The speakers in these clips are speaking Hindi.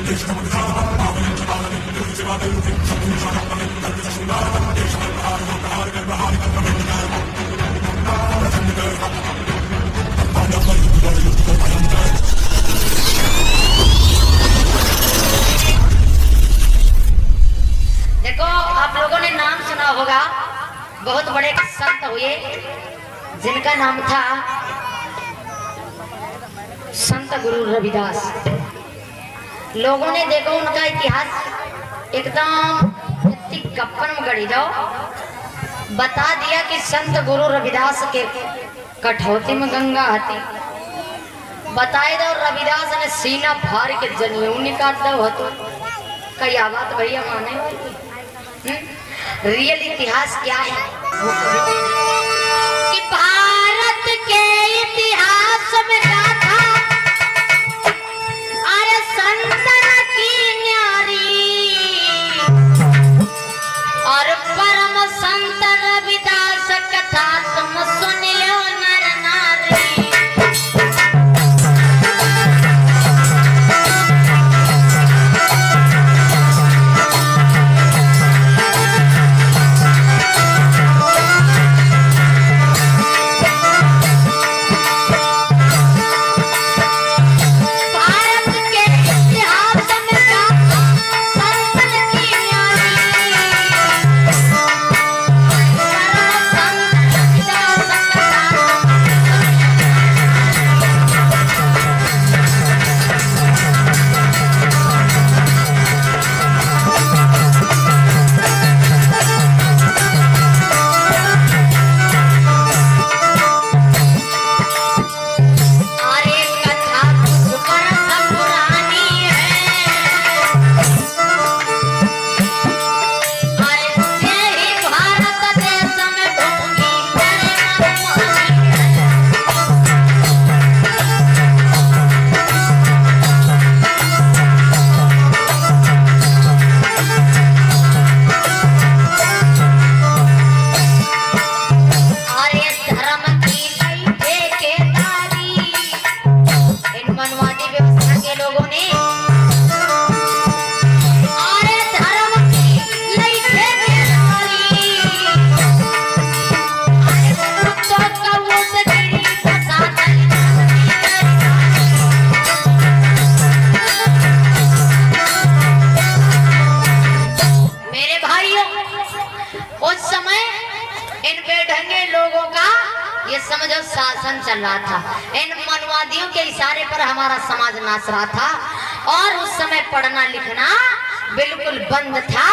देखो आप लोगों ने नाम सुना होगा, बहुत बड़े संत हुए जिनका नाम था संत गुरु रविदास। लोगों ने देखो उनका इतिहास एकदम गप्पन में गढ़ी जाओ, बता दिया कि संत गुरु रविदास के कठौती में गंगा आती, बताए दो रविदास ने सीना फाड़ के जनेऊ निकाल दो हतो। कई बात भैया माने रियल इतिहास क्या है कि भारत के इतिहास में गाथा अरे संतन की न्यारी और परम संत रविदास कथा तुम सुन लो नर नारी। शासन चल रहा था, इन मनवादियों के इशारे पर हमारा समाज नाच रहा था और उस समय पढ़ना लिखना बिल्कुल बंद था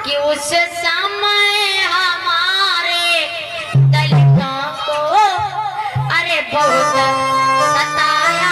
कि उस समय हमारे दलितों को अरे बहुत सताया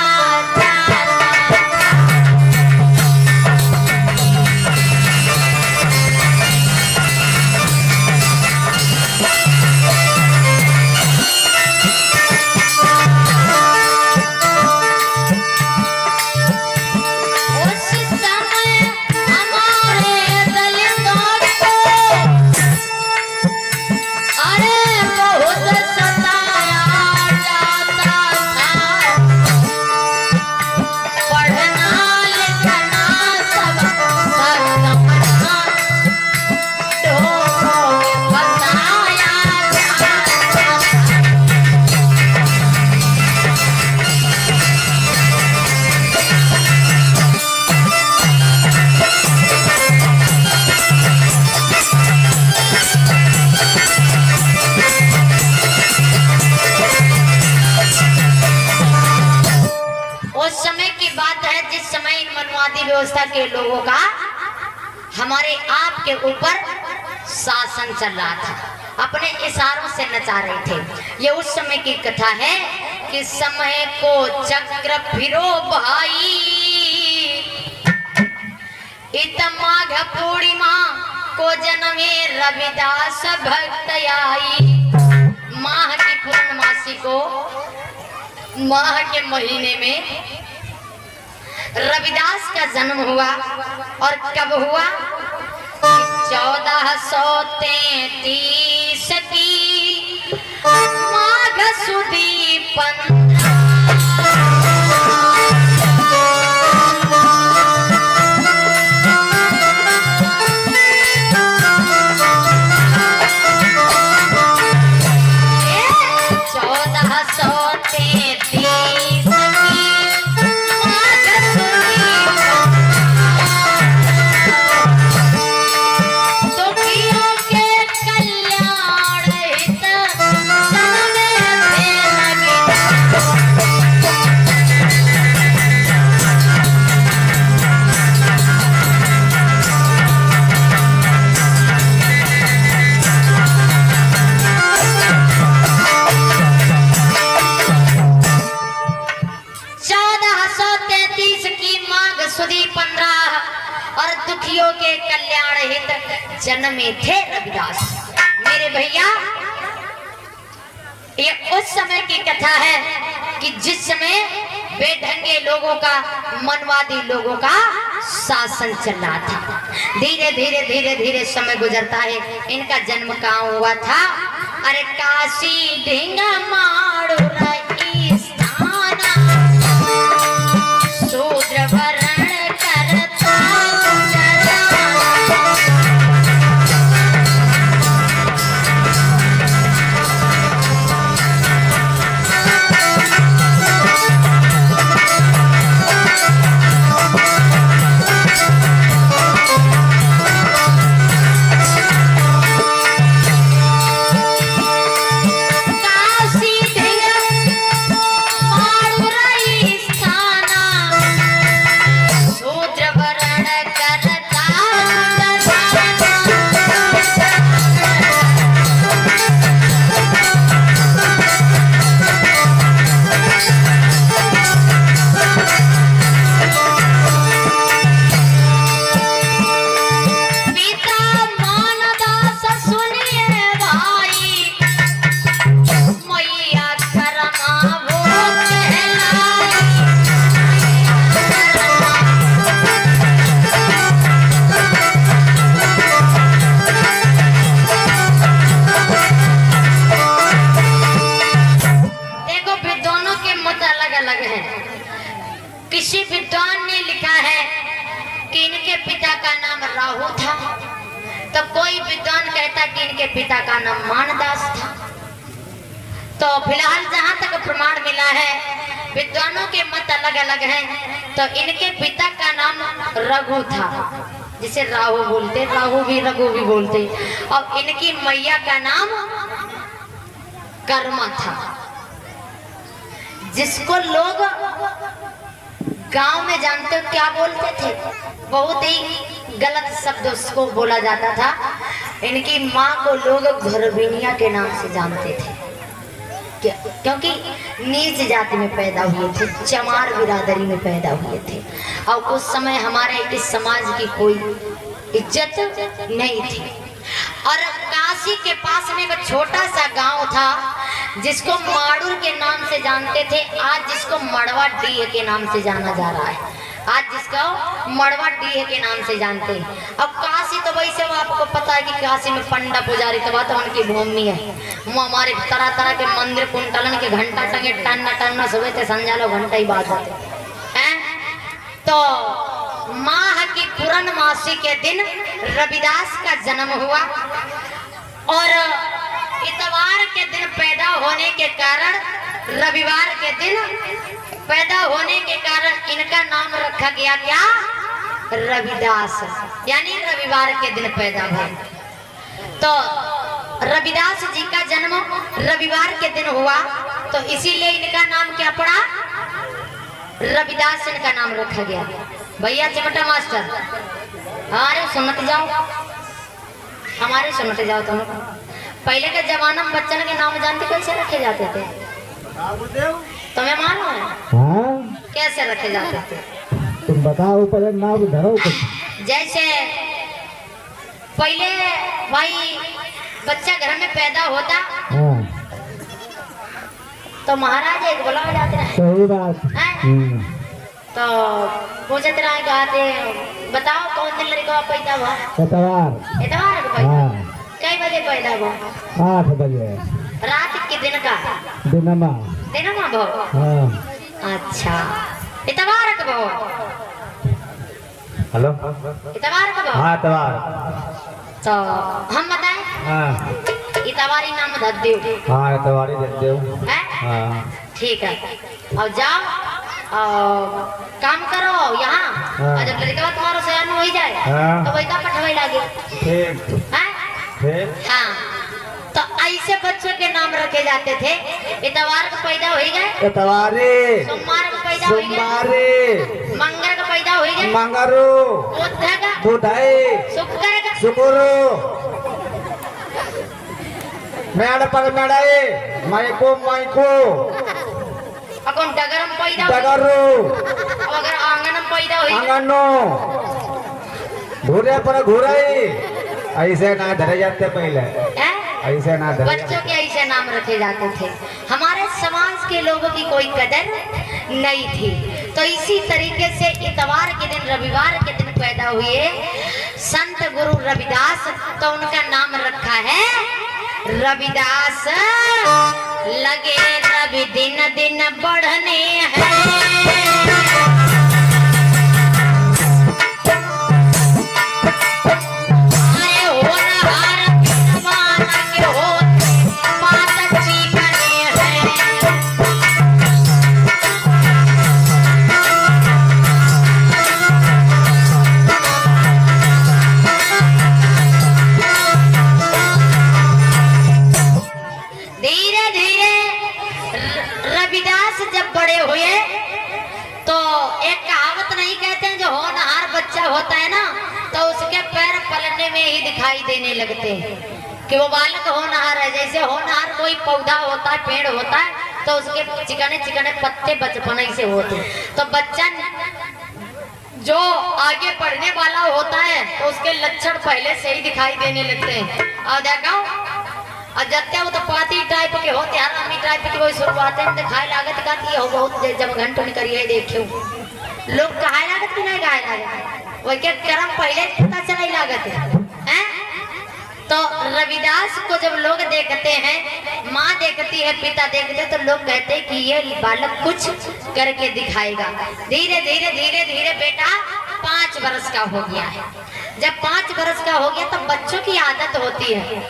व्यवस्था के लोगों का हमारे आप के ऊपर शासन चल रहा था, अपने इशारों से नचा रहे थे। ये उस समय की कथा है कि समय को चक्र फिरो भाई, इत माघ पूर्णिमा को जन्मे रविदास भक्त आई। माह की पूर्णमासी को, माह के महीने में रविदास का जन्म हुआ। और कब हुआ? 1433 की माघ सुदी 15। माघ सुदी 15 और दुखियों के कल्याण हित जन्मे थे रविदास। मेरे भैया, ये उस समय की कथा है कि जिस समय बेढंगे लोगों का, मनवादी लोगों का शासन चल रहा था। धीरे धीरे धीरे धीरे समय गुजरता है। इनका जन्म कहाँ हुआ था? अरे काशी ढींगा मारू रही स्थाना, शूद्र वरण करता किसी विद्वान ने लिखा है कि इनके पिता का नाम राहु था, तो कोई विद्वान कहता कि इनके पिता का नाम मानदास था। तो फिलहाल जहां तक प्रमाण मिला है, विद्वानों के मत अलग अलग हैं। तो इनके पिता का नाम रघु था, जिसे राहु बोलते, राहु भी रघु भी बोलते। और इनकी मैया का नाम कर्मा था, जिसको लोग गांव में जानते हो क्या बोलते थे? बहुत ही गलत शब्द उसको बोला जाता था। इनकी माँ को लोग घरबिनिया के नाम से जानते थे, क्योंकि नीच जाति में पैदा हुए थे, चमार बिरादरी में पैदा हुए थे। और उस समय हमारे इस समाज की कोई इज्जत नहीं थी। और काशी के पास में एक छोटा सा गांव था जिसको माड़ूर के नाम से जानते थे, आज जिसको मड़वा डीह के नाम से जाना जा रहा है। आज जिसको मड़वा डीह के नाम से जानते हैं। अब काशी तो वैसे वो आपको पता है कि काशी में पंडा पुजारी तो बात उनकी भूमि है। वो हमारे तरह तरह के मंदिर कुंटलन के घंटा टंगे टन्ना टन्ना सुबह से संजा लो घंटा ही बात हैं। तो माह की पूर्णमासी के दिन रविदास का जन्म हुआ और इतवार के दिन पैदा होने के कारण, रविवार के दिन पैदा होने के कारण इनका नाम रखा गया क्या? रविदास, यानी रविवार के दिन पैदा हुए। तो रविदास जी का जन्म रविवार के दिन हुआ, तो इसीलिए इनका नाम क्या पड़ा? रविदास इनका नाम रखा गया। भैया चिमटा मास्टर, अरे सुनते जाओ, हमारे सुनते जाओ। तुम पहले के जमाना में बच्चन के नाम जानते कैसे रखे जाते थे? तुम्हें मालूम है? हाँ? कैसे रखे जाते थे? तुम बताओ पहले नाम धरो कुछ। जैसे पहले भाई बच्चा घर में पैदा होता, हाँ। तो महाराज एक बुलाए जाते हैं। सही बात। तो पूछते रहे कहते, बताओ कौन दिन लड़का पैदा हुआ? इतवार। इतवार को पैदा। हाँ। कई बजे पैदा हुआ? 8 बजे। रात के दिन का? दिनमा। दिनमा भाव? हाँ। अच्छा, इतवार का भाव? हेलो, इतवार का भाव? हाँ इतवार। तो हम बताएं? हाँ। इतवारी नाम धद्देव। हाँ इतवारी धद्देव। हैं? हाँ। ठीक है, और जाओ और काम करो यहाँ। हाँ। और जब लड़का तुम्हारा सयान हो ही जाए, हाँ। तो वैसा पठवाई लागे। ठीक। हैं? हाँ। तो ऐसे बच्चों के नाम रखे जाते थे। इतवार को पैदा हो ही गए, इतवारी। सोमवार को पैदा हो ही गए, सोमवारी। मंगल को पैदा हो ही गए, मंगरू। बुध का, बुधाई। शुक्र का, शुक्रू। मेड़ पर मेड़ाई, माइको माइको। अगर डगर में पैदा हो, डगरू। अगर आंगन में पैदा हो कोई आंगनो घूरे पर घूराई ऐसे ना धरे जाते पहले, हैं? ऐसे ना धरे बच्चों के ऐसे नाम रखे जाते थे। हमारे समाज के लोगों की कोई कदर नहीं थी। तो इसी तरीके से इतवार के दिन, रविवार के दिन पैदा हुए संत गुरु रविदास, तो उनका नाम रखा है रविदास। लगे रवि दिन दिन बढ़ने हैं, होता है ना, तो उसके पैर पलने में ही दिखाई देने लगते हैं कि वो बालक होनहार है। जैसे होनहार कोई पौधा होता है, पेड़ होता है, तो उसके चिकने चिकने पत्ते बचपन से होते हैं। तो बच्चा जो आगे पढ़ने वाला होता है तो उसके लक्षण पहले से ही दिखाई देने लगते हैं। और देखो और जत्ते वो तो पाती टाइप के होते, हरामी टाइप के, वही शुरुआत में दिखाई लागत का हो बहुत जब घंटों ने करिए देखियो लोग कहा लागत कि नहीं गाय लागत, वो के कर्म पहले पता चला ही लागत है। तो रविदास को जब लोग देखते हैं, माँ देखती है, पिता देखते हैं, तो लोग कहते हैं कि ये बालक कुछ करके दिखाएगा। धीरे धीरे धीरे धीरे बेटा 5 वर्ष का हो गया है। जब 5 वर्ष का हो गया तो बच्चों की आदत होती है,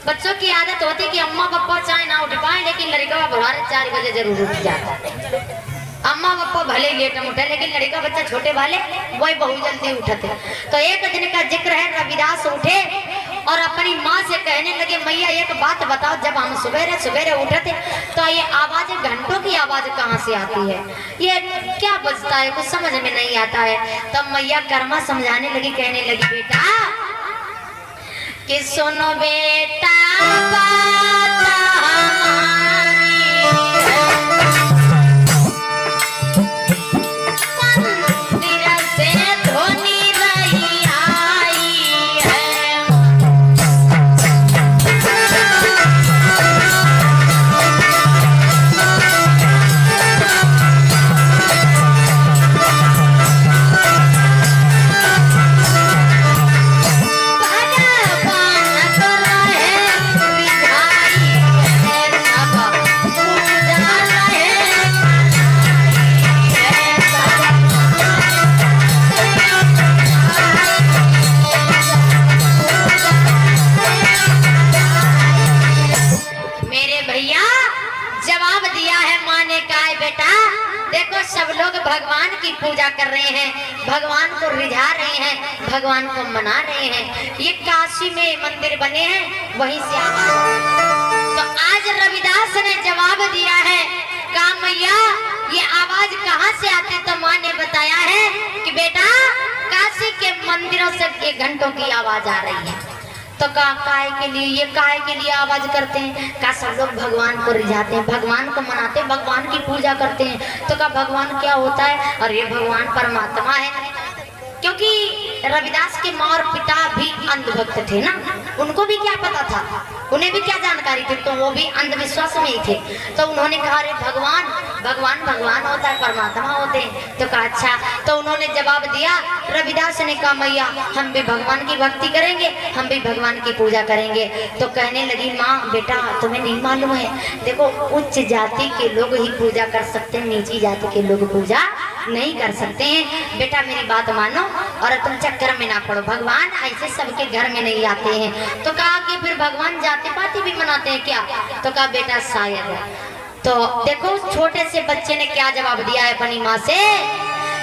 बच्चों की आदत होती है कि अम्मा पापा चाहे ना उठ पाए, लेकिन लड़का बुढ़ारे 4 बजे जरूर उठ जाता है। अम्मा पापा भले लेट उठे, लेकिन लड़का बच्चा छोटे वाले वही बहुत जल्दी उठते। तो एक दिन का जिक्र है, रविदास उठे और अपनी माँ से कहने लगे, मैया एक बात बताओ, जब हम सवेरे सवेरे उठते तो ये आवाज, घंटों की आवाज कहाँ से आती है, ये क्या बजता है, कुछ समझ में नहीं आता है। तब मैया कर्मा समझाने लगी, कहने लगी बेटा कि सुनो बेटा बात हमारी, भगवान की पूजा कर रहे हैं, भगवान को रिझा रहे हैं, भगवान को मना रहे हैं। ये काशी में मंदिर बने हैं, वहीं से तो आज रविदास ने जवाब दिया है, कहा मैया ये आवाज कहाँ से आती, तो माँ ने बताया है कि बेटा काशी के मंदिरों से ये घंटों की आवाज आ रही है। तो काय के लिए, ये काय के लिए आवाज करते हैं, का सब लोग भगवान को रिझाते हैं, भगवान को मनाते हैं, भगवान की पूजा करते हैं। तो का भगवान क्या होता है, और ये भगवान परमात्मा है। क्योंकि रविदास के माँ और पिता भी अंधभक्त थे ना, उनको भी क्या पता था, उन्हें भी क्या जानकारी थी, तो वो भी अंधविश्वास में ही थे। तो उन्होंने कहा अरे भगवान भगवान भगवान होता है, परमात्मा होते हैं। तो कहा अच्छा। तो उन्होंने जवाब दिया, रविदास ने कहा मैया हम भी भगवान की भक्ति करेंगे, हम भी भगवान की पूजा करेंगे। तो कहने लगी माँ बेटा तुम्हें नहीं मालूम है, देखो उच्च जाति के लोग ही पूजा कर सकते हैं, नीची जाति के लोग पूजा नहीं कर सकते हैं। बेटा मेरी बात मानो और तुम चक्कर में ना पड़ो, भगवान ऐसे सबके घर में नहीं आते हैं। तो कहा कि फिर भगवान जाति पाति भी मनाते हैं क्या, तो कहा बेटा शायद। तो देखो उस छोटे से बच्चे ने क्या जवाब दिया है अपनी माँ से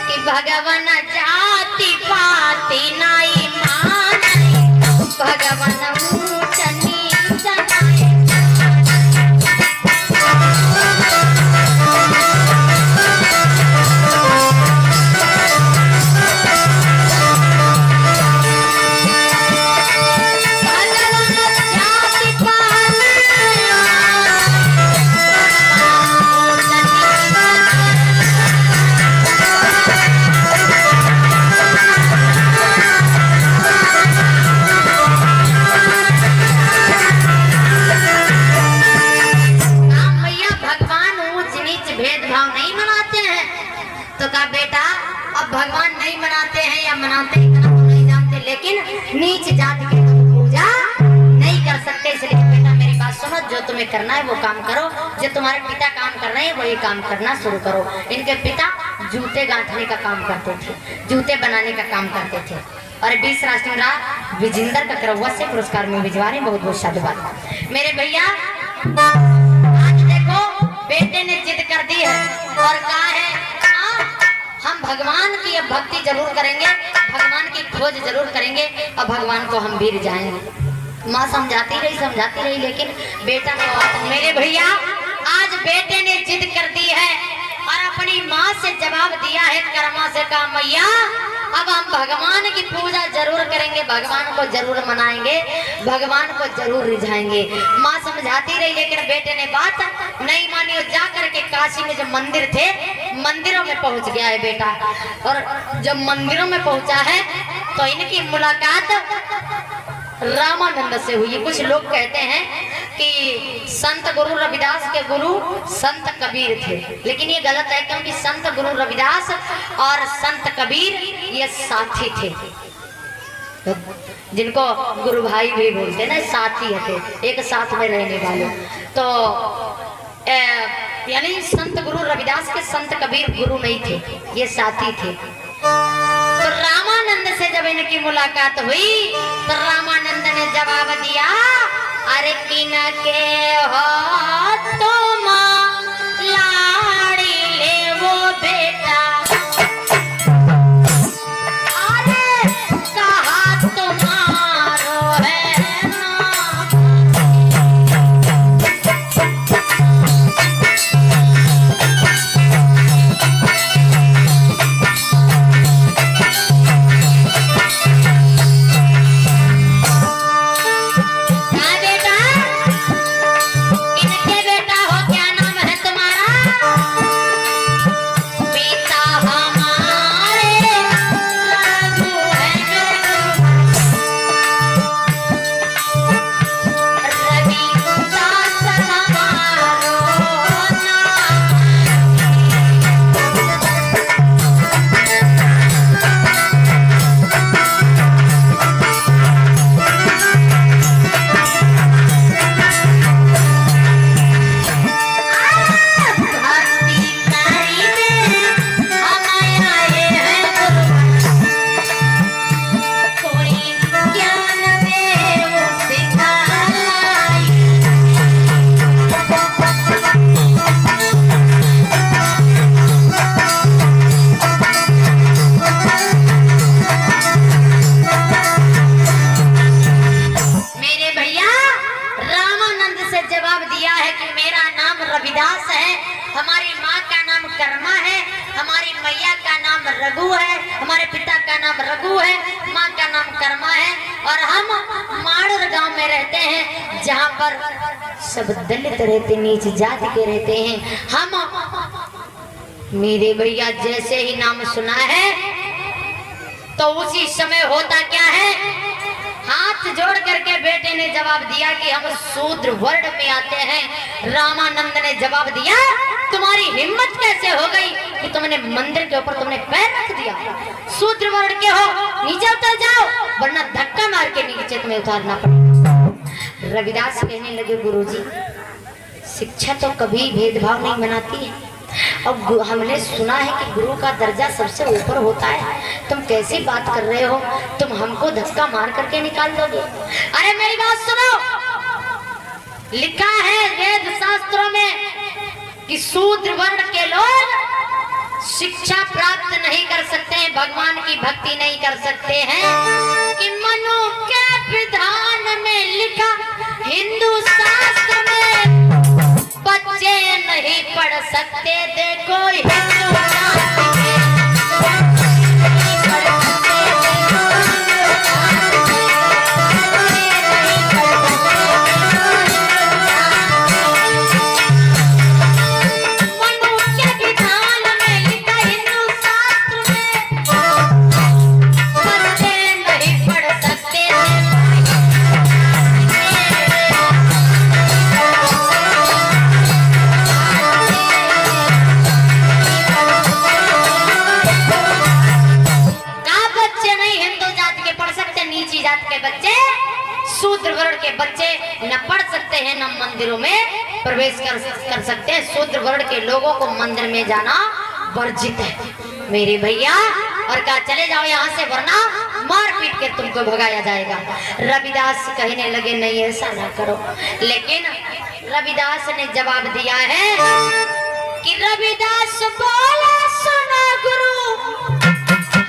कि भगवान जाति पाति नहीं माने, भगवान ऊंच नीच नहीं। बेटा अब भगवान नहीं मनाते हैं या मनाते हैं इतना तो नहीं जानते, लेकिन नीच जाति की पूजा नहीं कर सकते। इसलिए बेटा मेरी बात सुनो, जो तुम्हें करना है वो काम करो। जो तुम्हारे पिता काम कर रहे हैं वही काम करना शुरू करो। इनके पिता जूते गांठने का काम करते थे, जूते बनाने का काम करते थे। और 20 राष्ट्रीय विजेंद्र का करौवा से पुरस्कार में भिजवा रहे, बहुत बहुत साधुवाद। मेरे भैया आज देखो बेटे ने जिद कर दी है और कहा है हम भगवान की अब भक्ति जरूर करेंगे, भगवान की खोज जरूर करेंगे और भगवान को हम भीर जाएंगे। माँ समझाती रही लेकिन बेटा ने बात नहीं। मेरे भैया आज बेटे ने जिद कर दी है और अपनी माँ से जवाब दिया है कर्मा से, कहा मैया अब हम भगवान की पूजा जरूर करेंगे, भगवान को जरूर मनाएंगे, भगवान को जरूर रिझाएंगे। माँ समझाती रही लेकिन बेटे ने बात नहीं मानी और जा करके काशी में जो मंदिर थे मंदिरों में पहुंच गया है बेटा। और जब मंदिरों में पहुंचा है तो इनकी मुलाकात रामानंद से हुई। कुछ लोग कहते हैं कि संत गुरु रविदास के गुरु संत कबीर थे, लेकिन ये गलत है क्योंकि संत गुरु रविदास और संत कबीर ये साथी थे, जिनको गुरु भाई भी बोलते ना, साथी थे, एक साथ में रहने वाले। तो यानी संत गुरु रविदास के संत कबीर गुरु नहीं थे, ये साथी थे। तो रामानंद से जब इनकी मुलाकात हुई तो रामानंद ने जवाब दिया, अरे किन के हो तुम लाड़ी ले वो बेटा, अरे कहा तुम्हारो है ना। रविदास है, हमारी माँ का नाम कर्मा है, हमारी मैया का नाम रघु है, हमारे पिता का नाम रघु है, माँ का नाम कर्मा है और हम माड़र गांव में रहते हैं जहाँ पर सब दलित रहते, नीच जाति के रहते हैं। हम मेरे भैया जैसे ही नाम सुना है तो उसी समय होता क्या है, हाथ जोड़ करके बेटे ने जवाब दिया कि हम शूद्र वर्ण में आते हैं। रामानंद ने जवाब दिया, तुम्हारी हिम्मत कैसे हो गई कि तुमने मंदिर के ऊपर तुमने पैर रख दिया? शूद्र वर्ण के हो, नीचे उतर जाओ वरना धक्का मार के नीचे तुम्हें उतारना पड़ेगा। रविदास कहने लगे, गुरुजी शिक्षा तो कभी भेदभाव नहीं मनाती है, अब हमने सुना है कि गुरु का दर्जा सबसे ऊपर होता है, तुम कैसी बात कर रहे हो? तुम हमको धक्का मार करके निकाल दोगे? अरे मेरी बात सुनो, लिखा है वेद शास्त्रों में कि शूद्र वर्ण के लोग शिक्षा प्राप्त नहीं कर सकते हैं, भगवान की भक्ति नहीं कर सकते हैं। कि मनु के विधान में लिखा हिंदू शास्त्र में बच्चे नहीं पढ़ सकते, देखो हिंदू जाति के नहीं पढ़ सकते, मनु के विधान में लिखा हिंदू शास्त्र में बच्चे नहीं पढ़ सकते। के बच्चे, शूद्र वर्ण के बच्चे न पढ़ सकते हैं न मंदिरों में प्रवेश कर सकते हैं। शूद्र वर्ण के लोगों को मंदिर में जाना वर्जित है मेरे भैया। और कहा चले जाओ यहाँ से वरना मार पीट के तुमको भगाया जाएगा। रविदास कहने लगे नहीं ऐसा ना करो, लेकिन रविदास ने जवाब दिया है कि रविदास बोला सुना गुरु,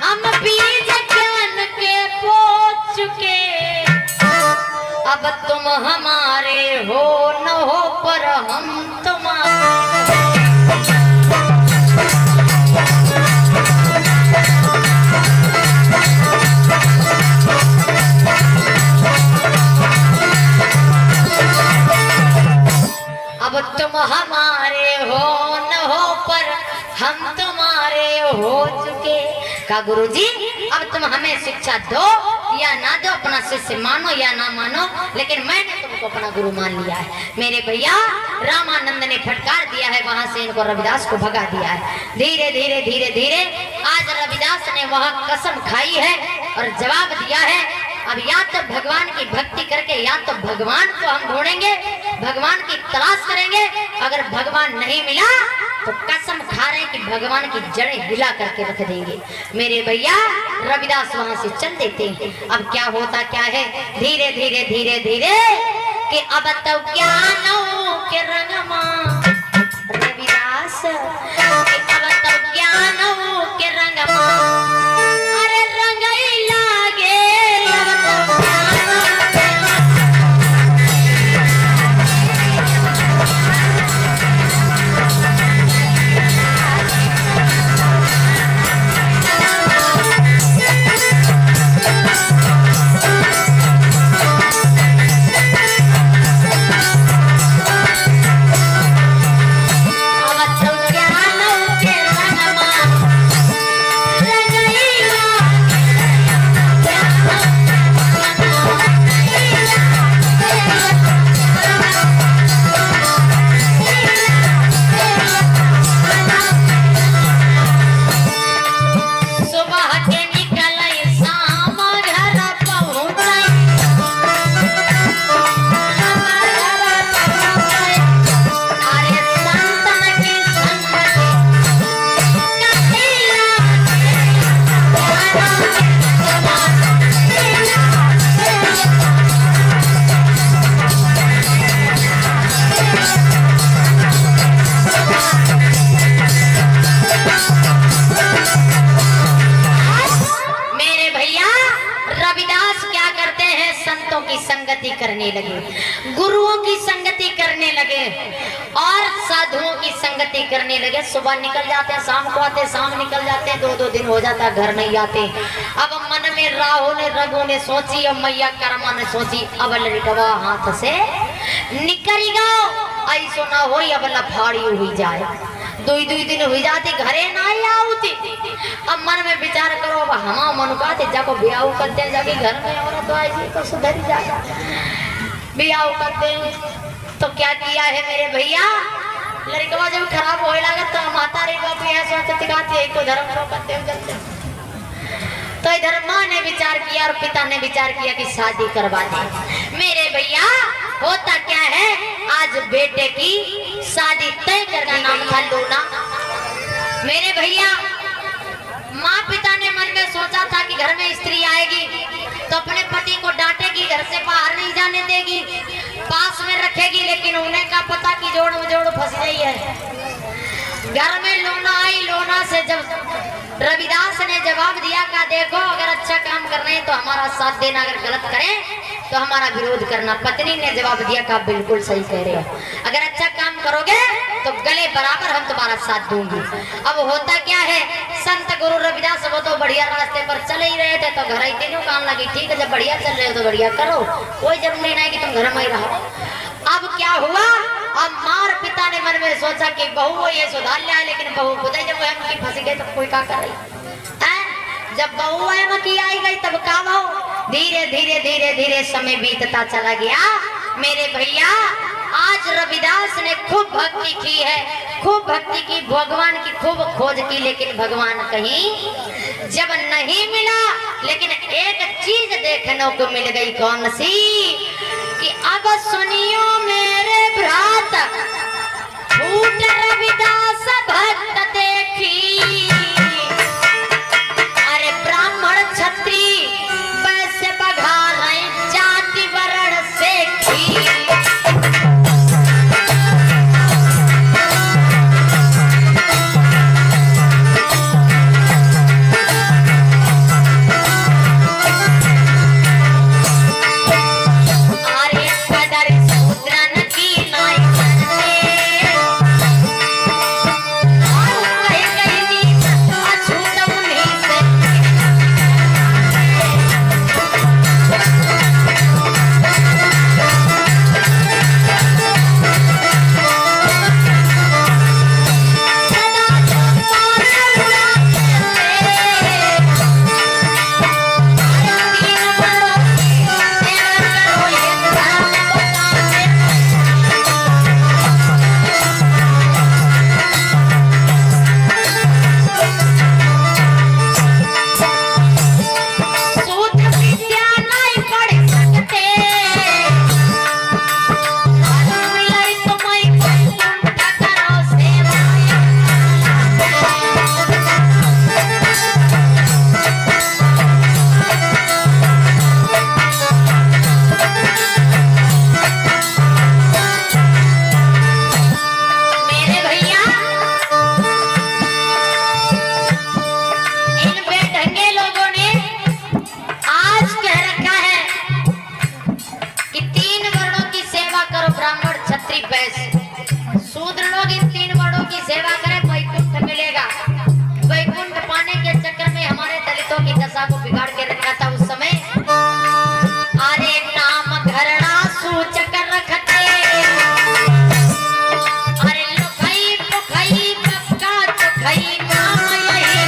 हम बीज ज्ञान के बोझ चुके, अब तुम हमारे हो न हो पर हम तुम्हारे। अब तुम हमारे हो न हो पर हम तुम्हारे हो चुके। का गुरुजी अब तुम हमें शिक्षा दो या ना दो, अपना शिष्य मानो या ना मानो, लेकिन मैंने तुमको अपना गुरु मान लिया है। मेरे भैया रामानंद ने फटकार दिया है, वहां से इनको रविदास को भगा दिया है। धीरे धीरे धीरे धीरे आज रविदास ने वहां कसम खाई है और जवाब दिया है, अब या तो भगवान की भक्ति करके या तो भगवान को हम ढूंढेंगे, भगवान की तलाश करेंगे। अगर भगवान नहीं मिला तो कसम खा रहे हैं कि भगवान की जड़ें हिला करके रख देंगे। मेरे भैया रविदास वहां से चल देते हैं। अब क्या होता क्या है, धीरे धीरे धीरे धीरे कि अब तो ज्ञानों के रंगमा रविदास, अब तो ज्ञानों के रंगमा अरे रंगई लागे, अब तो करने लगे, गुरुओं की संगति करने लगे और साधुओं की संगति करने लगे। सुबह निकल जाते, शाम को आते, शाम निकल जाते, 2-2 दिन हो जाता, घर नहीं आते। अब मन में राहु ने रघु ने सोची और मैया कर्मा ने सोची, अब लड़कवा हाथ से निकल गो, ऐसो ना हो अब लफाड़ी हुई जाए। 2 दिन हुई जाती, घरे ना आती। अब मन में विचार करो, अब हम मनुकाते जाको ब्याह करते जाके घर में औरत तो ऐसी तो सुधर ही जाता, ब्याह करते तो क्या किया है मेरे भैया, लड़कवा जब खराब होए लगा तो माता रे बाप यह सोचती गाती है को धर्म को करते हो। तो इधर माँ ने विचार किया और पिता ने विचार किया कि शादी करवा दे। मेरे भैया होता क्या है, आज बेटे की शादी तय करना नाम था लूना। मेरे भैया माँ पिता ने मन में सोचा था कि घर में स्त्री आएगी तो अपने पति को डांटेगी, घर से बाहर नहीं जाने देगी, पास में रखेगी, लेकिन उन्हें क्या पता कि जोड़ जोड़ फंस गई है। घर में लोना आई, लोना से जब रविदास ने जवाब दिया का देखो अगर अच्छा काम कर रहे हैं तो हमारा साथ देना, अगर गलत करें तो हमारा विरोध करना। पत्नी ने जवाब दिया का बिल्कुल सही कह रहे हो, अगर अच्छा काम करोगे तो गले बराबर हम तुम्हारा साथ दूंगी। अब होता क्या है, संत गुरु रविदास वो तो बढ़िया रास्ते पर चले ही रहे थे तो घर ही तीनों काम लगी। ठीक है, जब बढ़िया चल रहे हो तो बढ़िया करो, कोई जरूरी नहीं कि तुम घर में ही रहो। अब क्या हुआ, अब माँ और पिता ने मन में सोचा कि बहू वो ये सुधार लिया, लेकिन बहू खुद ही जब उनकी फंसी गई तो कोई क्या कर रही है। जब बहू की आई गई तब का बहू धीरे धीरे धीरे धीरे समय बीतता चला गया। मेरे भैया आज रविदास ने खूब भक्ति की है, खूब भक्ति की, भगवान की खूब खोज की, लेकिन भगवान कहीं जब नहीं मिला, लेकिन एक चीज देखने को मिल गई, कौन सी? कि अब सुनियो मेरे भ्रात, फूट रविदास भक्त देखी। अरे ब्राह्मण क्षत्रि वैश्य बघा रहे, जाति वर्ण से खी। शूद्र लोग इन तीन वर्णों की सेवा करें, वैकुंठ मिलेगा। वैकुंठ पाने के चक्कर में हमारे दलितों की दशा को बिगाड़ के रखा था उस समय। अरे नाम घरड़ा सूचक रखते, अरे लुखई पुखई पक्का चुखई नाम यही।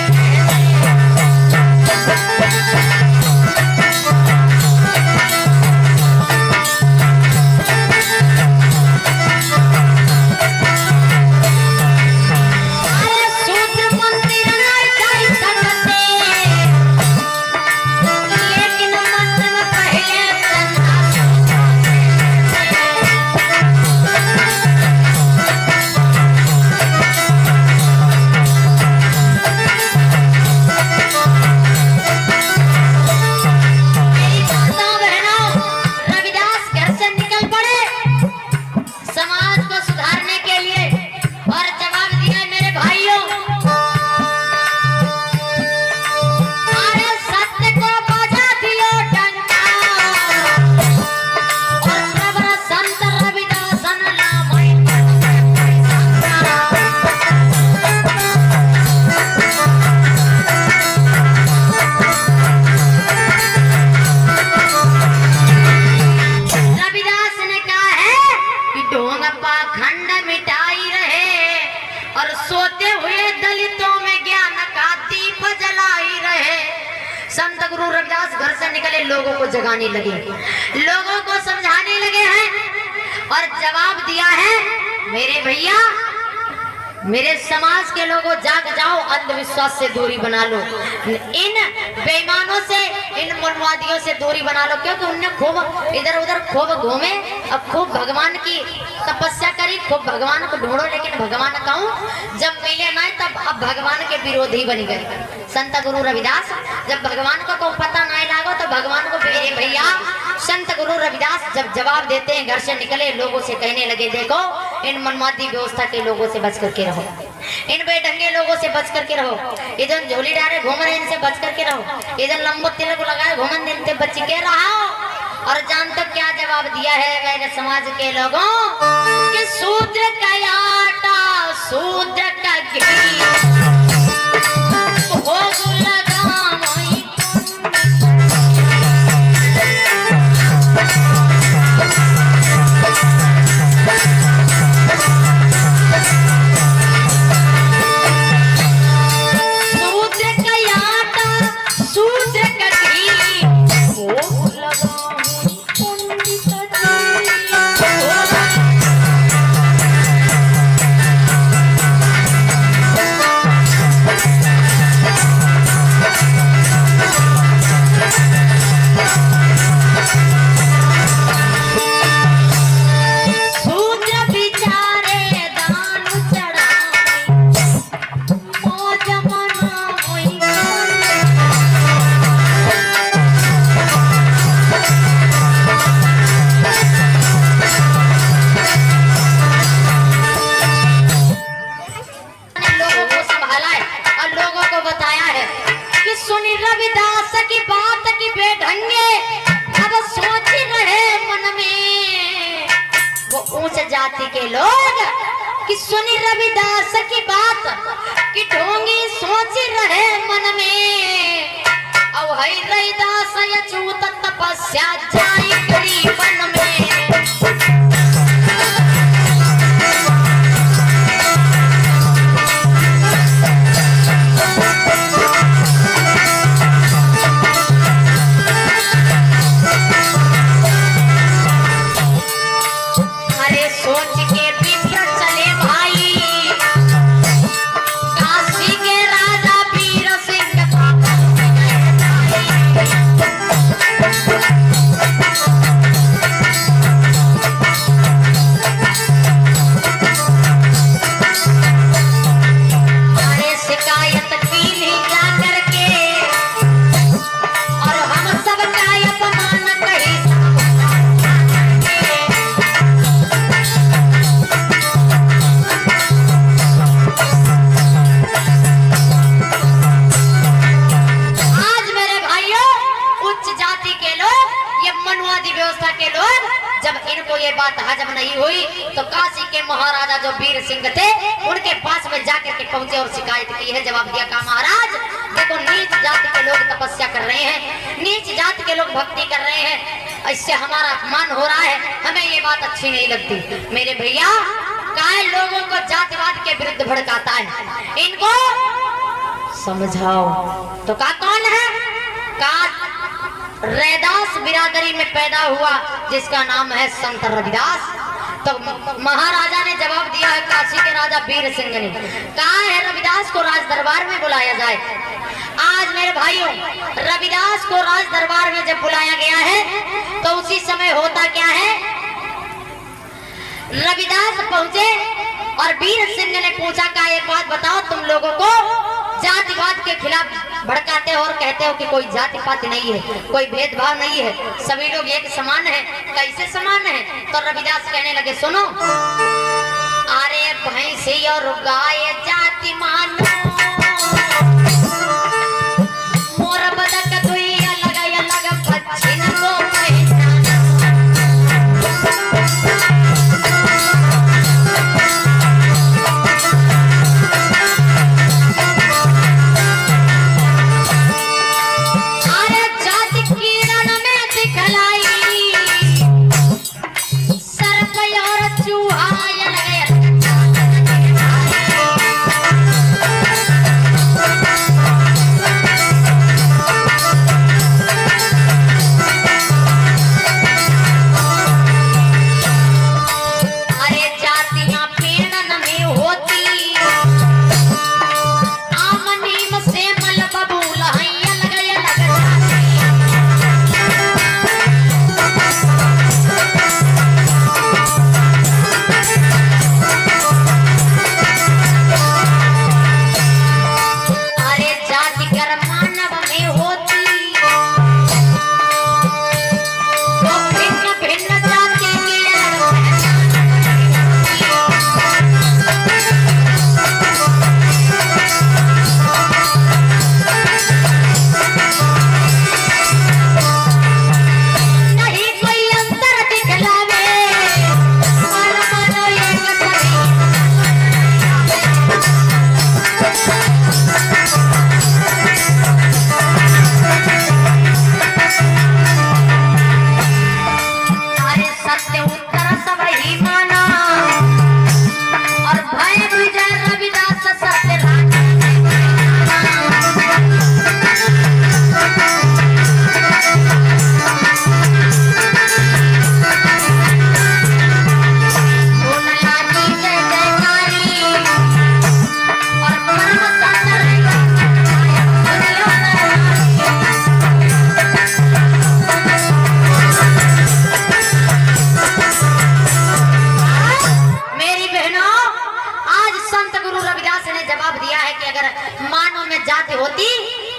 संत गुरु रविदास घर से निकले, लोगों को जगाने लगे, लोगों को समझाने लगे हैं और जवाब दिया है, मेरे भैया मेरे समाज के लोगों जाग जाओ, अंधविश्वास से दूरी बना लो, इन बेईमानों से इन मनवादियों से दूरी बना लो, क्योंकि उनने खूब इधर उधर खूब घूमे, अब खूब भगवान की तपस्या करी, खूब भगवान को ढूंढो, लेकिन भगवान कहूँ जब मिले ना तब अब भगवान के विरोधी बन गए। संत गुरु रविदास जब भगवान को पता नहीं लागो तो भगवान को मेरे भैया संत गुरु रविदास जब जवाब देते हैं, घर से निकले, लोगों से कहने लगे, देखो इन मनमादी व्यवस्था के लोगों से बच करके रहो, इन बेढंगे लोगों से बच करके रहो, ये जो झोली डाले घूम रहे इनसे बच करके रहो, ये जो लंबो तिलक लगाए घूमन इनसे बच के रहो। और जानते क्या जवाब दिया है मेरे समाज के लोगों कि शूद्र का आटा शूद्र का घी भोग लगावई। शूद्र का आटा शूद्र का घी भोग लगावई पंडित जी। सुनी रविदास की बात की बेढंगे अब सोच रहे मन में वो ऊंच जाति के लोग कि सुनी रविदास की बात कि ढोंगी सोच रहे मन में अब है रविदास अछूत तपस्या जाई करी वन में। हजम नहीं हुई तो काशी के महाराजा जो वीर सिंह थे उनके पास में जाकर के पहुंचे और शिकायत की है। जवाब दिया का महाराज देखो नीच जाति के लोग तपस्या कर रहे हैं, नीच जाति के लोग भक्ति कर रहे हैं, इससे हमारा अपमान हो रहा है, हमें ये बात अच्छी नहीं लगती। मेरे भैया काहे लोगों को जातिवाद के विरुद्ध भड़काता है, इनको समझाओ। तो का कौन है? का रैदास बिरादरी में पैदा हुआ जिसका नाम है संत रविदास। तो महाराजा ने जवाब दिया है काशी के राजा वीर सिंह ने, कहा है रविदास को राज दरबार में बुलाया जाए। आज मेरे भाइयों रविदास को राज दरबार में जब बुलाया गया है तो उसी समय होता क्या है, रविदास पहुंचे और वीर सिंह ने पूछा का एक बात बताओ, तुम लोगों को जातिवाद के खिलाफ भड़काते हो और कहते हो कि कोई जाति पाति नहीं है, कोई भेदभाव नहीं है, सभी लोग एक समान है, कैसे समान है? तो रविदास कहने लगे सुनो, अरे भैंसी और गाय जाति मानो, मोर बदक दुई अलग अलग पक्षी को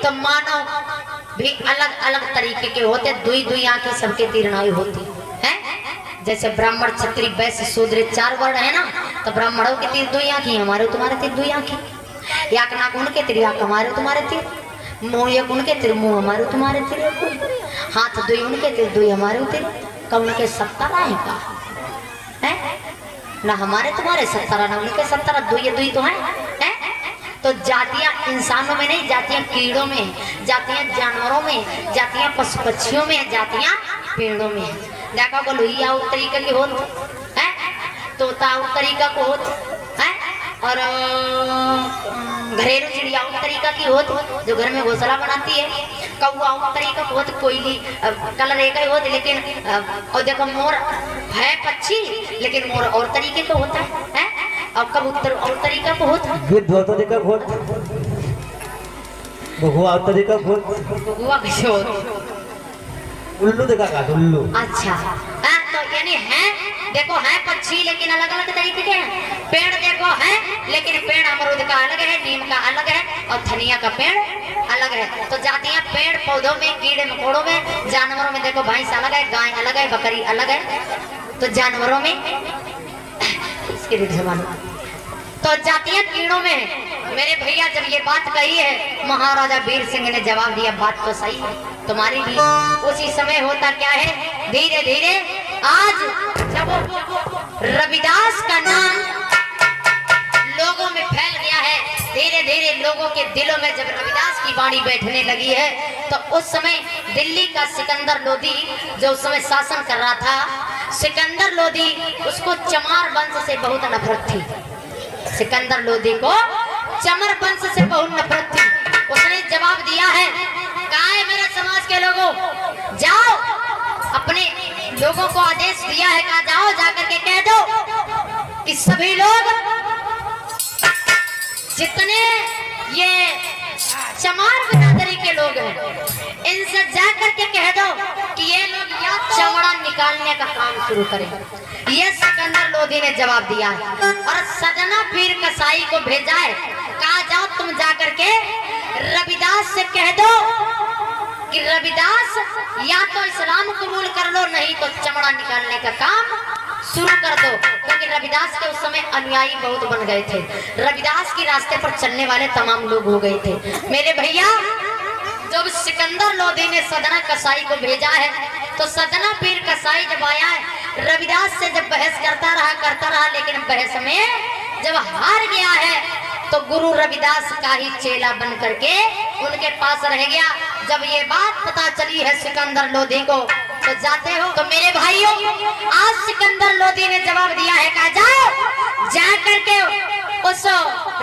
तो मानव भी अलग अलग तरीके के होते, दुई दुई आंखें सबके तीरनाई होती है। जैसे ब्राह्मण क्षत्रिय वैश्य शूद्र चार वर्ण है ना, तो ब्राह्मणों की तीर दुई आंखें, हमारे तुम्हारे तीर दुई आंखें, याक नाक उनके तीर, याक हमारे तुम्हारे तीर। मुँह एक उनके तिर मुँह हमारे तुम्हारे तिर हाथ दुई उनके तिर दुई हमारे तिर कौन के 17 है का है ना हमारे तुम्हारे 17 ना उनके 17 दुई दुई तो है तो जातियां इंसानों में नहीं, जातियां कीड़ों में, जातियां जानवरों में, जातियां पशु पक्षियों में, जातियां पेड़ों में। देखा को लोहिया उस तरीके की होत है, तोता उस तरीका को होत है, और घरेलू चिड़िया उस तरीका की होत जो घर में घोंसला बनाती है, कौआ उस तरीका को होत, कोयली कलर एक ही होत, लेकिन और देखो मोर है पक्षी लेकिन मोर और तरीके का होता है और कबूतर और तरीका को होता है, गिद्ध और तरीका को होता, बगुआ और तरीका को होता, बगुआ कैसे होता, उल्लू देखा का उल्लू। अच्छा तो यानी है देखो है पक्षी लेकिन अलग अलग तरीके के हैं, पेड़ देखो है लेकिन पेड़ अमरूद का अलग है, नीम का अलग है और धनिया का पेड़ अलग है। तो जातियां पेड़ पौधों में, कीड़े मकोड़ों में, जानवरों में देखो भैंस अलग है, गाय अलग है, बकरी अलग है, तो जानवरों में इसके लिए तो जातियां कीड़ों में। मेरे भैया जब ये बात कही है महाराजा वीर सिंह ने जवाब दिया बात तो सही है तुम्हारी भी। उसी समय होता क्या है, धीरे धीरे आज जब रविदास का नाम लोगों में फैल गया है, धीरे धीरे लोगों के दिलों में जब रविदास की वाणी बैठने लगी है, तो उस समय दिल्ली का सिकंदर लोधी जो उस समय शासन कर रहा था, सिकंदर लोधी उसको चमार वंश से बहुत नफरत थी। सिकंदर लोधी को चमर वंश से बहुत नफरत थी। उसने जवाब दिया है, कहा है मेरे समाज के लोगों, जाओ अपने लोगों को आदेश दिया है, कहा जाओ जाकर के कह दो कि सभी लोग जितने ये चमार बिरादरी के लोग हैं इनसे जाकर के कह दो कि ये लोग या चमड़ा निकालने का काम शुरू करें। ये सिकंदर लोधी ने जवाब दिया है और सजना पीर कसाई को भेजा है, कहा जाओ तुम जाकर के रविदास से कह दो कि रविदास या तो इस्लाम कबूल कर लो, नहीं तो चमड़ा निकालने का काम शुरू कर दो। क्योंकि रविदास के उस समय अनुयायी बहुत बन गए थे, रविदास के रास्ते पर चलने वाले तमाम लोग हो गए थे। मेरे भैया जब सिकंदर लोधी ने सदना कसाई को भेजा है, तो सदना पीर कसाई जब आया है, रविदास से जब बहस करता रहा, लेकिन बहस में जब हार गया है तो गुरु रविदास का ही चेला बन करके उनके पास रह गया। जब ये बात पता चली है सिकंदर लोधी को, तो जाते हो तो मेरे भाइयों आज सिकंदर लोधी ने जवाब दिया है, कहा जाओ जा करके उस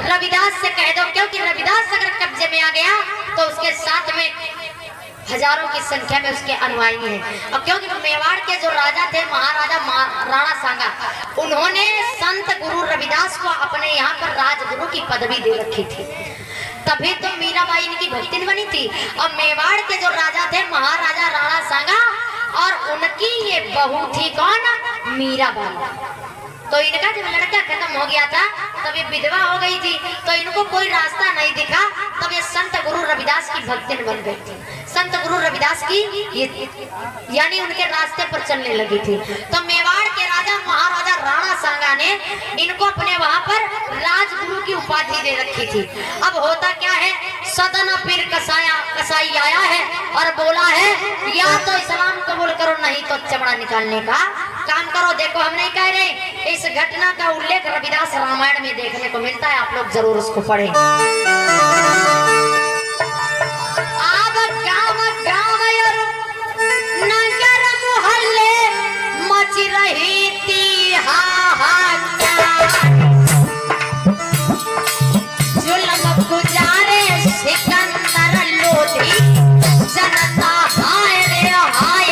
रविदास से कह दो, क्योंकि रविदास अगर कब्जे में आ गया तो उसके साथ में हजारों की संख्या में उसके अनुयायी हैं। और क्योंकि मेवाड़ के जो राजा थे महाराजा राणा सांगा, उन्होंने संत गुरु रविदास को अपने यहाँ पर राजगुरु की पदवी दे रखी थी, तभी तो मीराबाई इनकी भक्तिन बनी थी। और मेवाड़ के जो राजा थे महाराजा राणा सांगा, और उनकी ये बहू थी कौन, मीराबाई। तो इनका जब लड़का खत्म हो गया था तब ये विधवा हो गई थी, तो इनको कोई रास्ता नहीं दिखा, तब ये संत गुरु रविदास की भक्तिन बन गई थी। संत गुरु रविदास की ये यानी उनके रास्ते पर चलने लगी थी। तो मेवाड़ के राजा महाराजा राणा सांगा ने इनको अपने वहां पर राजगुरु की उपाधि दे रखी थी। अब होता क्या है, सदना पीर कसाई आया है और बोला है या तो इस्लाम कबूल करो, नहीं तो चमड़ा निकालने का काम करो। देखो हम नहीं कह रहे, इस घटना का उल्लेख रविदास रामायण में देखने को मिलता है, आप लोग जरूर उसको पढ़ें। अब गाँव और नगर मोहल्ले मच रही थी हाहाकार, जुल्म गुजारे सिकंदर लोधी, जनता हाय रे हाय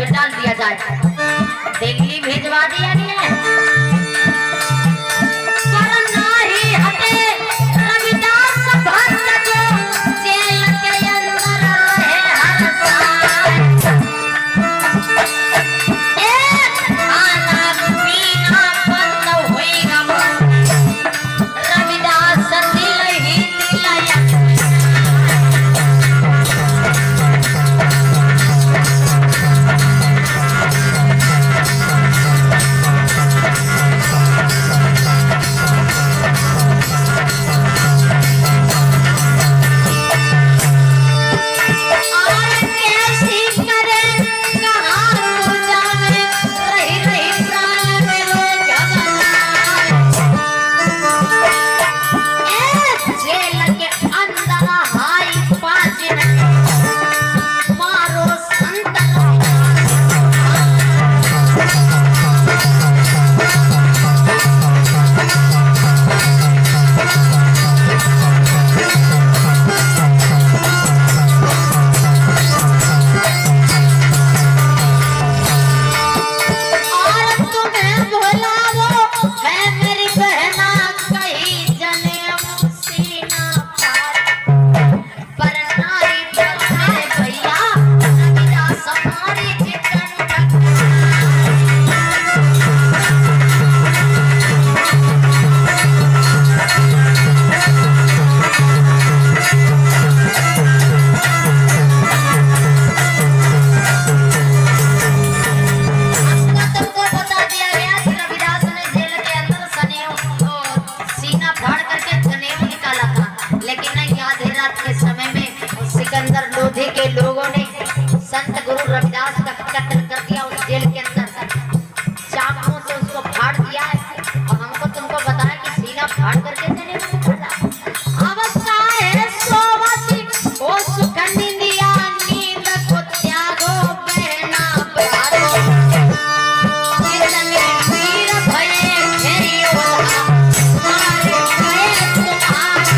पे डाल दिया जाए। देगली भेजवा दिया गया है। पर नाही हटे रविदास भक्त जो जेल के अंदर रहे हर साल। खाना पीना बंद हुई गम रविदास दिल ही दिलाया। सिकंदर लोधी के लोगों ने संत गुरु रविदास का कत्ल कर दिया उस जेल के अंदर। चाकुओं से उसको फाड़ दिया है और हमको तुमको बताया कि सीना फाड़ करके जने में फाड़ा। अवस्था है सोवती ओ सुख निंदिया नींद को त्यागो बहना प्यारो। जितने वीर भये मेरी ओला मारे गए तुम्हारे।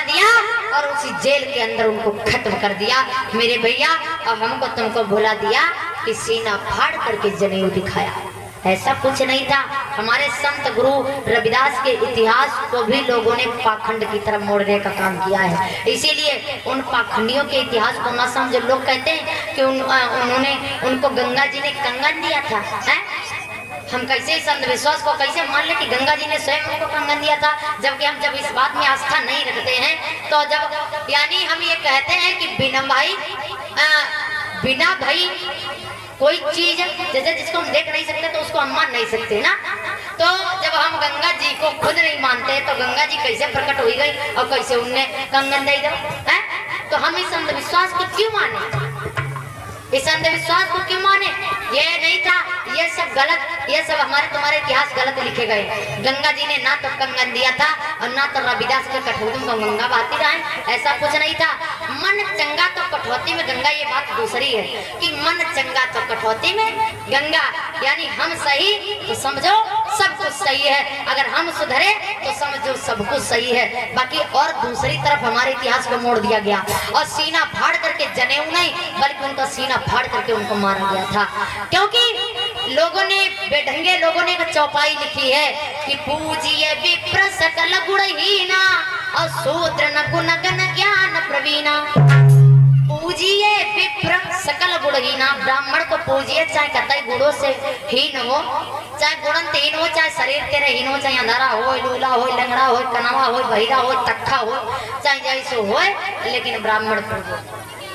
दिया और उसी जेल के अंदर उनको खत्म कर दिया मेरे भैया। और हमको तुमको भुला दिया कि सीना फाड़ करके जनेऊ दिखाया। ऐसा कुछ नहीं था। हमारे संत गुरु रविदास के इतिहास को भी लोगों ने पाखंड की तरफ मोड़ने का काम किया है। इसीलिए उन पाखंडियों के इतिहास को न समझ लोग कहते हैं कि उन्होंने उनको गंगा जी ने कंगन दिया था। हम कैसे इस अंधविश्वास को कैसे मान ले कि गंगा जी ने स्वयं उनको कंगन दिया था, जबकि हम जब इस बात में आस्था नहीं रखते हैं तो जब यानी हम ये कहते हैं कि बिना भाई कोई चीज जैसे जिसको हम देख नहीं सकते तो उसको हम मान नहीं सकते ना। तो जब हम गंगा जी को खुद नहीं मानते तो गंगा जी कैसे प्रकट हो गई और कैसे उनने कंगन दे दो है। तो हम इस अंधविश्वास को क्यों माने, इस अंधविश्वास को क्यों माने? ये नहीं था, ये सब गलत, ये सब हमारे तुम्हारे इतिहास गलत लिखे गए। गंगा जी ने ना तो कंगन दिया था और ना तो रविदास के कठौती में गंगा बहाती रहे, ऐसा कुछ नहीं था। मन चंगा तो कठौती में गंगा, ये बात दूसरी है कि मन चंगा तो कठौती में गंगा। यानी हम सही तो समझो सब कुछ सही है, अगर हम सुधरे तो समझो सब कुछ सही है। बाकी और दूसरी तरफ हमारे इतिहास को मोड़ दिया गया और सीना फाड़ करके जनेऊ नहीं बल्कि उनका सीना फाड़ करके उनको मारा गया था। क्योंकि लोगों ने, बेढंगे लोगों ने एक चौपाई लिखी है कि पूजिए विप्र सकल गुणहीना और शूद्र न गुण गण ज्ञान प्रवीणा। पूजिए विप्र सकल गुणहीना, ब्राह्मण को पूजिए चाहे कतई गुणों से हीन हो, चाहे गुणनहीन हो, चाहे शरीर तेरे हीन हो, चाहे अंधारा हो, लूला हो, लंगड़ा हो, कनवा हो, बहिरा हो, तट्ठा हो, चाहे जैसो हो, लेकिन ब्राह्मण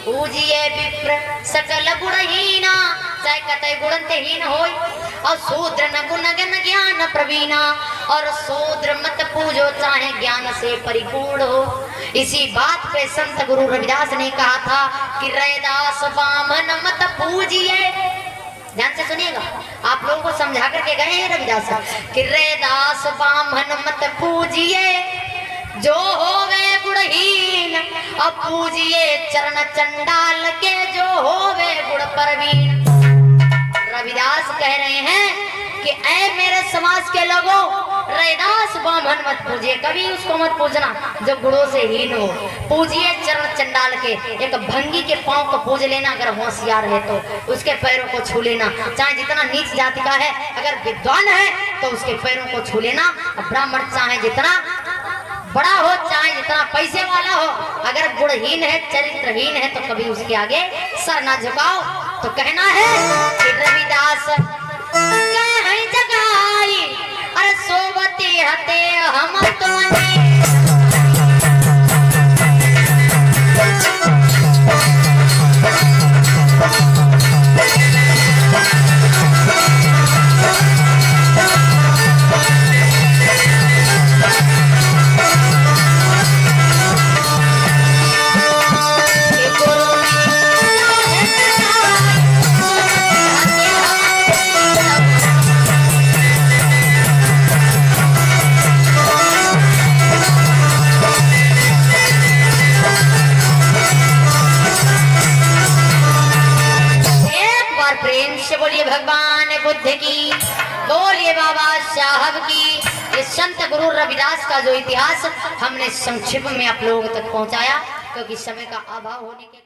पूजिए विप्र सकल गुणहीना, चाहे कतई गुणनहीन हो, और शूद्र न गुण गण ज्ञान प्रवीणा, और शूद्र मत पूजो चाहे ज्ञान से परिपूर्ण हो। इसी बात पे संत गुरु रविदास ने कहा था कि रैदास बामन मत पूजिए। ध्यान से सुनिएगा, आप लोगों को समझा करके गए हैं रविदास कि रैदास बामन मत पूजिए, जो होवे गुणहीन, अब पूजिए चरण चंडाल के, जो होवे गुण प्रवीण। रविदास कह रहे हैं कि ऐ मेरे समाज के लोगों, रैदास बामन मत पूजिए, कभी उसको मत पूजना जो गुणों से हीन हो। पूजिए चरण चंडाल के, एक भंगी के पांव को पूज लेना अगर होशियार है तो, उसके पैरों को छू लेना, चाहे जितना नीच जाति का है, अगर विद्वान है तो उसके पैरों को छू लेना। ब्राह्मण चाहे जितना बड़ा हो, चाहे जितना पैसे वाला हो, अगर गुणहीन है, चरित्रहीन है, तो कभी उसके आगे सर ना झुकाओ। तो कहना है कि रविदास कहे जगाई, अरे सोबती हते हम तुम्हें, बोलिए भगवान बुद्ध की, बोलिए बाबा साहब की। इस संत गुरु रविदास का जो इतिहास हमने संक्षिप्त में आप लोगों तक पहुंचाया, क्योंकि समय का अभाव होने के